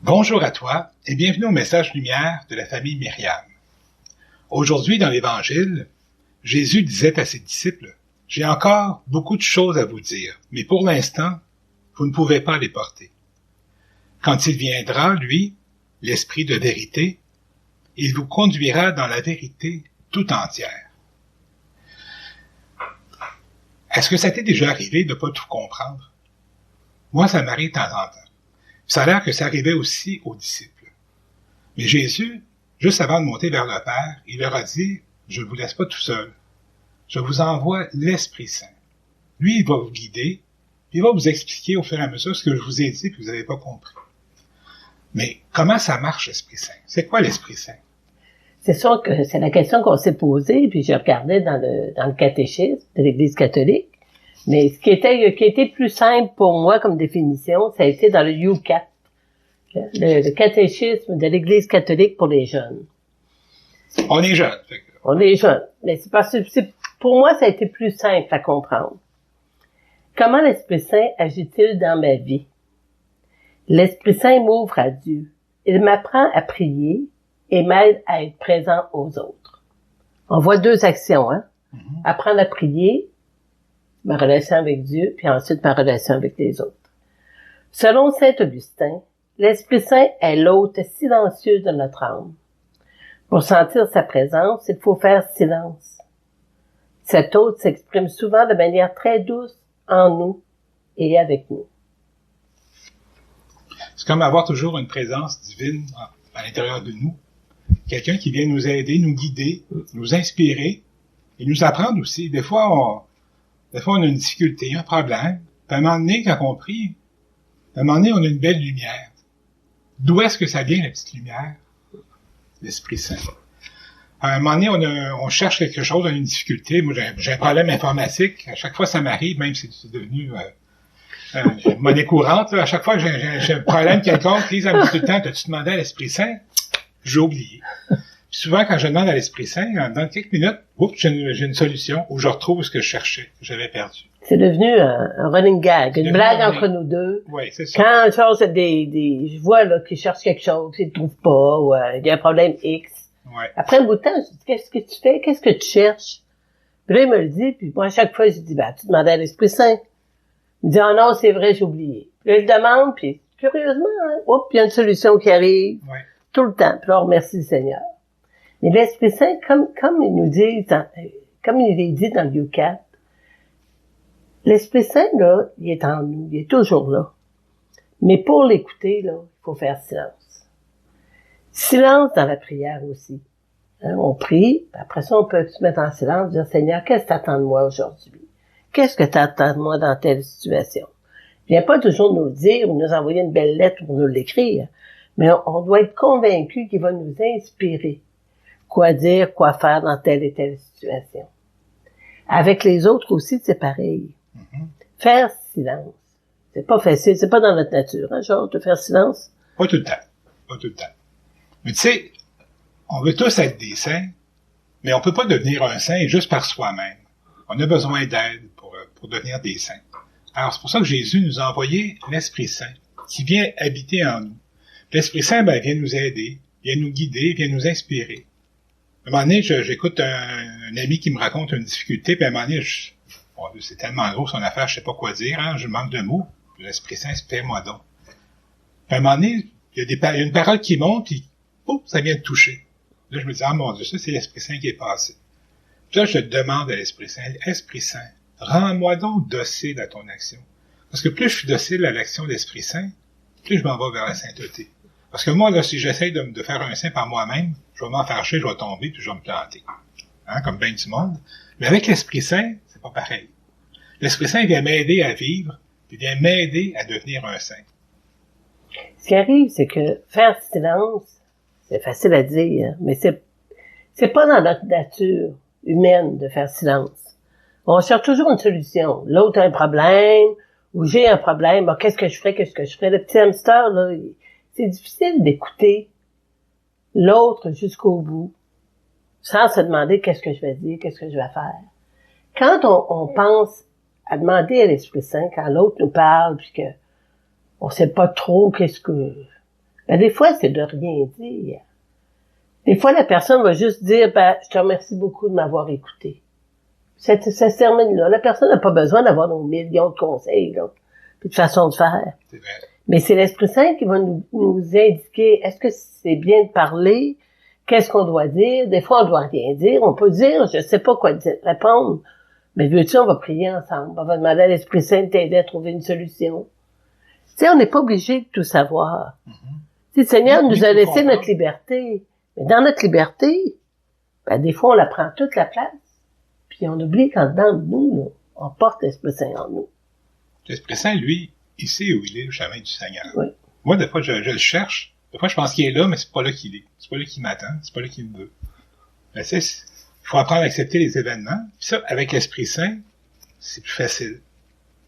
Bonjour à toi et bienvenue au message lumière de la famille Myriam. Aujourd'hui dans l'Évangile, Jésus disait à ses disciples, « J'ai encore beaucoup de choses à vous dire, mais pour l'instant, vous ne pouvez pas les porter. Quand il viendra, lui, l'Esprit de vérité, il vous conduira dans la vérité tout entière. » Est-ce que ça t'est déjà arrivé de ne pas tout comprendre? Moi, ça m'arrive de temps en temps. Ça a l'air que ça arrivait aussi aux disciples. Mais Jésus, juste avant de monter vers le Père, il leur a dit, « Je ne vous laisse pas tout seul. Je vous envoie l'Esprit Saint. Lui, il va vous guider, il va vous expliquer au fur et à mesure ce que je vous ai dit et que vous n'avez pas compris. » Mais comment ça marche, l'Esprit Saint? C'est quoi l'Esprit Saint? C'est sûr que c'est la question qu'on s'est posée, puis je regardais dans le catéchisme de l'Église catholique. Mais ce qui était plus simple pour moi comme définition, ça a été dans le U4, le catéchisme de l'Église catholique pour les jeunes. On est jeunes. On est jeunes. Mais c'est parce que pour moi, ça a été plus simple à comprendre. Comment l'Esprit Saint agit-il dans ma vie? L'Esprit Saint m'ouvre à Dieu. Il m'apprend à prier et m'aide à être présent aux autres. On voit deux actions, hein? Mm-hmm. Apprendre à prier, ma relation avec Dieu, puis ensuite ma relation avec les autres. Selon saint Augustin, l'Esprit Saint est l'hôte silencieux de notre âme. Pour sentir sa présence, il faut faire silence. Cet hôte s'exprime souvent de manière très douce en nous et avec nous. C'est comme avoir toujours une présence divine à l'intérieur de nous. Quelqu'un qui vient nous aider, nous guider, nous inspirer et nous apprendre aussi. Des fois, on a une difficulté, un problème. Puis à un moment donné, quand on prie, à un moment donné, on a une belle lumière. D'où est-ce que ça vient, la petite lumière? L'Esprit Saint. À un moment donné, on cherche quelque chose, on a une difficulté. Moi, j'ai un problème informatique. À chaque fois, ça m'arrive, même si c'est devenu monnaie courante. Là. À chaque fois que j'ai un problème quelconque, Lise, elle me dit tout le temps, t'as-tu demandé à l'Esprit Saint? J'ai oublié. Puis souvent, quand je demande à l'Esprit Saint, dans quelques minutes, j'ai une solution où je retrouve ce que je cherchais, que j'avais perdu. C'est devenu un running gag, une blague entre nous deux. Oui, c'est ça. Quand je vois là qu'ils cherchent quelque chose, qu'ils ne trouvent pas, ou il y a un problème X. Ouais. Après un bout de temps, je dis, qu'est-ce que tu fais? Qu'est-ce que tu cherches? Puis là, il me le dit, puis moi, à chaque fois, je dis, tu demandais à l'Esprit Saint. Il me dit, non, c'est vrai, j'ai oublié. Puis là, je demande, puis curieusement, il y a une solution qui arrive. Ouais. Tout le temps. Puis là, on remercie le Seigneur. Mais l'Esprit Saint, comme il nous dit, comme il est dit dans le U4, l'Esprit Saint, là, il est en nous, il est toujours là. Mais pour l'écouter, là, il faut faire silence. Silence dans la prière aussi. Hein, on prie, après ça, on peut se mettre en silence, dire, Seigneur, qu'est-ce que t'attends de moi aujourd'hui? Qu'est-ce que t'attends de moi dans telle situation? Il vient pas toujours nous le dire ou nous envoyer une belle lettre pour nous l'écrire, mais on doit être convaincu qu'il va nous inspirer. Quoi dire, quoi faire dans telle et telle situation. Avec les autres aussi, c'est pareil. Mm-hmm. Faire silence. C'est pas facile, c'est pas dans notre nature, hein, genre, de faire silence. Pas tout le temps. Pas tout le temps. Mais tu sais, on veut tous être des saints, mais on peut pas devenir un saint juste par soi-même. On a besoin d'aide pour devenir des saints. Alors, c'est pour ça que Jésus nous a envoyé l'Esprit Saint, qui vient habiter en nous. L'Esprit Saint, vient nous aider, vient nous guider, vient nous inspirer. À un moment donné, j'écoute un ami qui me raconte une difficulté, puis à un moment donné, c'est tellement gros son affaire, je sais pas quoi dire, hein, je manque de mots. L'Esprit Saint, inspire-moi donc. Puis à un moment donné, il y a une parole qui monte, puis ça vient de toucher. Là, je me dis, mon Dieu, ça, c'est l'Esprit Saint qui est passé. Puis là, je demande à l'Esprit Saint, Esprit Saint, rends-moi donc docile à ton action. Parce que plus je suis docile à l'action de l'Esprit Saint, plus je m'en vais vers la sainteté. Parce que moi, là, si j'essaye de faire un saint par moi-même, je vais m'en fâcher, je vais tomber, puis je vais me planter. Hein, comme bien du monde. Mais avec l'Esprit Saint, c'est pas pareil. L'Esprit Saint vient m'aider à vivre, puis vient m'aider à devenir un saint. Ce qui arrive, c'est que faire silence, c'est facile à dire, mais c'est pas dans notre nature humaine de faire silence. On cherche toujours une solution. L'autre a un problème, ou j'ai un problème, qu'est-ce que je ferais? Le petit hamster, là, c'est difficile d'écouter l'autre jusqu'au bout, sans se demander qu'est-ce que je vais dire, qu'est-ce que je vais faire. Quand on pense à demander à l'Esprit Saint, quand l'autre nous parle, puis que on sait pas trop Ben, des fois, c'est de rien dire. Des fois, la personne va juste dire, ben, je te remercie beaucoup de m'avoir écouté. Ça se termine là. La personne n'a pas besoin d'avoir nos millions de conseils, là, puis de façon de faire. C'est vrai. Mais c'est l'Esprit Saint qui va nous indiquer, est-ce que c'est bien de parler? Qu'est-ce qu'on doit dire? Des fois, on doit rien dire. On peut dire, je sais pas quoi répondre. Mais veux-tu, on va prier ensemble. On va demander à l'Esprit Saint de t'aider à trouver une solution. Tu sais, on n'est pas obligé de tout savoir. Tu sais, le Seigneur nous a laissé notre liberté. Mais dans notre liberté, ben, des fois, on la prend toute la place. Puis on oublie qu'en dedans de nous, là, on porte l'Esprit Saint en nous. L'Esprit Saint, lui, il sait où il est, le chemin du Seigneur. Oui. Moi, des fois, je le cherche. Des fois, je pense qu'il est là, mais c'est pas là qu'il est. C'est pas là qu'il m'attend. C'est pas là qu'il me veut. Mais tu sais, il faut apprendre à accepter les événements. Puis ça, avec l'Esprit Saint, c'est plus facile.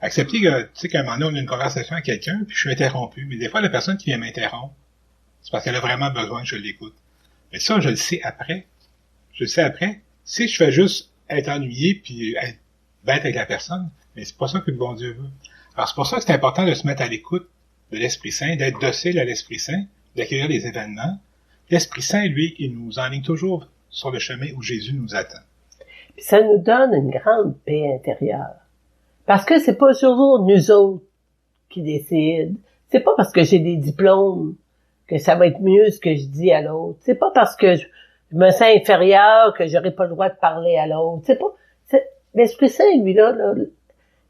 Accepter que, tu sais, qu'à un moment donné, on a une conversation avec quelqu'un, puis je suis interrompu. Mais des fois, la personne qui vient m'interrompre, c'est parce qu'elle a vraiment besoin que je l'écoute. Mais ça, je le sais après. Je le sais après. Si je fais juste être ennuyé puis être bête avec la personne, mais c'est pas ça que le bon Dieu veut. Alors, c'est pour ça que c'est important de se mettre à l'écoute de l'Esprit Saint, d'être docile à l'Esprit Saint, d'accueillir les événements. L'Esprit Saint, lui, il nous enligne toujours sur le chemin où Jésus nous attend. Puis ça nous donne une grande paix intérieure. Parce que c'est pas toujours nous autres qui décident. C'est pas parce que j'ai des diplômes que ça va être mieux ce que je dis à l'autre. C'est pas parce que je me sens inférieur que j'aurai pas le droit de parler à l'autre. L'Esprit Saint, lui, là,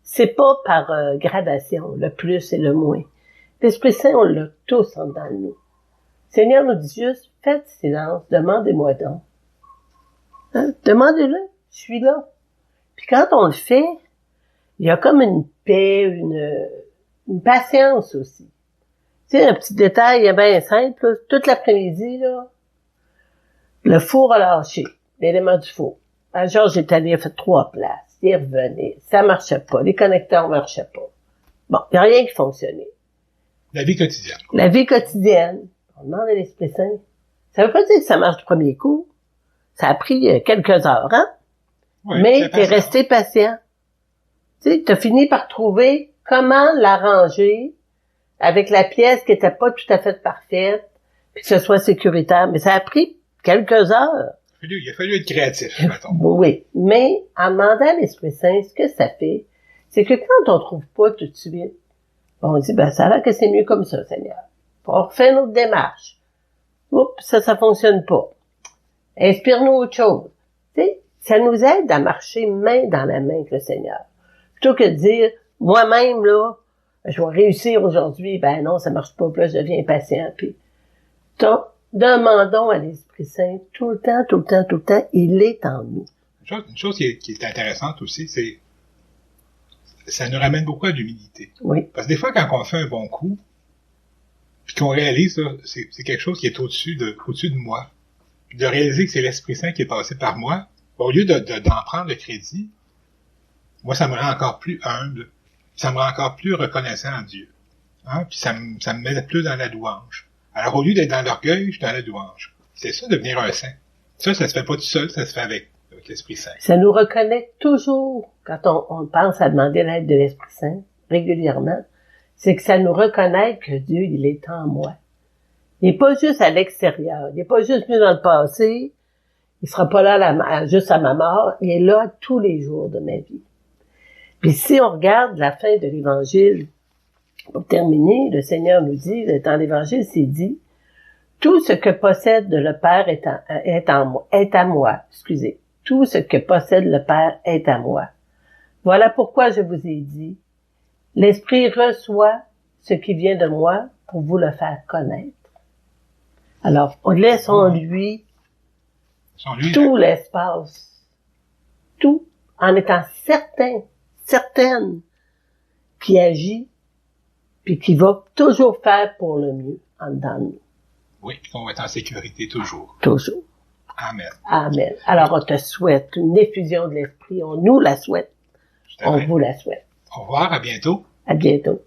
c'est pas par gradation, le plus et le moins. L'Esprit Saint, on l'a tous en dedans de nous. Le Seigneur nous dit juste, faites silence, demandez-moi donc. Hein? Demandez-le, je suis là. Puis quand on le fait, il y a comme une paix, une patience aussi. Tu sais, un petit détail bien simple, là, toute l'après-midi, là, le four a lâché, l'élément du four. Georges est allé, il a fait 3 places, il est revenu, ça marchait pas, les connecteurs marchaient pas. Bon, il n'y a rien qui fonctionnait. La vie quotidienne. La vie quotidienne, on demande à l'Esprit Saint. Ça veut pas dire que ça marche du premier coup. Ça a pris quelques heures, hein? Oui, mais t'es resté patient. Tu sais, t'as fini par trouver comment l'arranger avec la pièce qui était pas tout à fait parfaite, puis que ce soit sécuritaire. Mais ça a pris quelques heures. Il a fallu être créatif, mettons. Oui, mais en demandant à l'Esprit Saint, ce que ça fait, c'est que quand on trouve pas tout de suite, on dit, ben ça a l'air que c'est mieux comme ça, Seigneur. On refait notre démarche. Oups, ça fonctionne pas. Inspire-nous autre chose. Tu sais, ça nous aide à marcher main dans la main avec le Seigneur. Plutôt que de dire, moi-même, là, je vais réussir aujourd'hui, ben non, ça marche pas, puis là, je deviens impatient, puis demandons à l'Esprit Saint tout le temps, il est en nous. Une chose qui est intéressante aussi, c'est ça nous ramène beaucoup à l'humilité. Oui. Parce que des fois, quand on fait un bon coup, puis qu'on réalise, là, c'est quelque chose qui est au-dessus de moi, puis de réaliser que c'est l'Esprit Saint qui est passé par moi, au lieu d'en prendre le crédit, moi, ça me rend encore plus humble, ça me rend encore plus reconnaissant à Dieu. Hein? Puis ça me met plus dans la louange. Alors, au lieu d'être dans l'orgueil, je suis dans la louange. C'est ça, devenir un saint. Ça se fait pas tout seul, ça se fait avec l'Esprit Saint. Ça nous reconnecte toujours, quand on pense à demander l'aide de l'Esprit Saint, régulièrement, c'est que ça nous reconnaît que Dieu, il est en moi. Il n'est pas juste à l'extérieur. Il n'est pas juste venu dans le passé. Il sera pas là juste à ma mort. Il est là tous les jours de ma vie. Puis si on regarde la fin de l'Évangile, pour terminer, le Seigneur nous dit, dans l'Évangile, c'est dit, tout ce que possède le Père est à moi. Excusez. Tout ce que possède le Père est à moi. Voilà pourquoi je vous ai dit, l'Esprit reçoit ce qui vient de moi pour vous le faire connaître. Alors, laissons-lui tout l'espace, tout, en étant certaine, qui agit, puis qui va toujours faire pour le mieux en dedans de nous. Oui, puis qu'on va être en sécurité toujours. Toujours. Amen. Amen. Alors, on te souhaite une effusion de l'Esprit. On nous la souhaite. On vous la souhaite. Au revoir, à bientôt. À bientôt.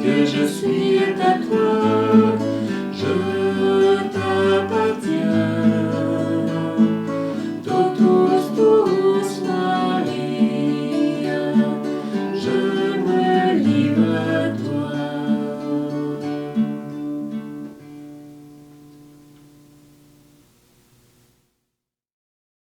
que je suis